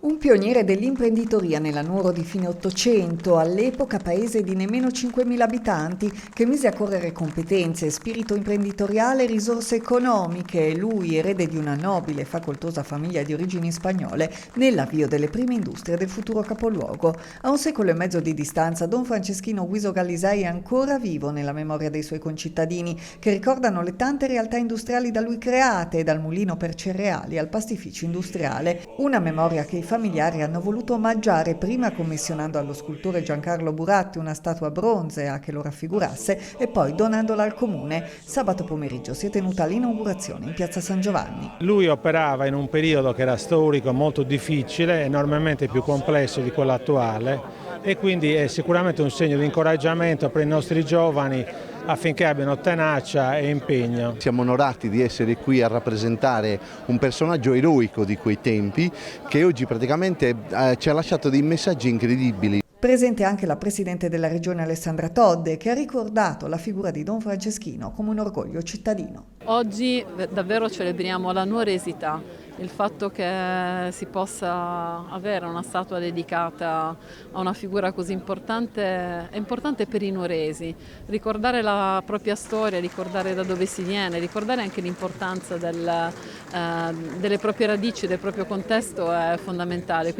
Un pioniere dell'imprenditoria nella Nuoro di fine Ottocento, all'epoca paese di nemmeno 5.000 abitanti, che mise a correre competenze, spirito imprenditoriale e risorse economiche, lui, erede di una nobile e facoltosa famiglia di origini spagnole, nell'avvio delle prime industrie del futuro capoluogo. A un secolo e mezzo di distanza, Don Franceschino Guiso Galisei è ancora vivo nella memoria dei suoi concittadini, che ricordano le tante realtà industriali da lui create, dal mulino per cereali al pastificio industriale. Una memoria che i familiari hanno voluto omaggiare, prima commissionando allo scultore Giancarlo Buratti una statua bronzea che lo raffigurasse e poi donandola al comune. Sabato pomeriggio si è tenuta l'inaugurazione in piazza San Giovanni. Lui operava in un periodo che era storico molto difficile, enormemente più complesso di quello attuale, e quindi è sicuramente un segno di incoraggiamento per i nostri giovani affinché abbiano tenacia e impegno. Siamo onorati di essere qui a rappresentare un personaggio eroico di quei tempi che oggi praticamente ci ha lasciato dei messaggi incredibili. Presente anche la Presidente della Regione Alessandra Todde, che ha ricordato la figura di Don Franceschino come un orgoglio cittadino. Oggi davvero celebriamo la nuoresità, il fatto che si possa avere una statua dedicata a una figura così importante è importante per i nuoresi. Ricordare la propria storia, ricordare da dove si viene, ricordare anche l'importanza delle proprie radici, del proprio contesto è fondamentale.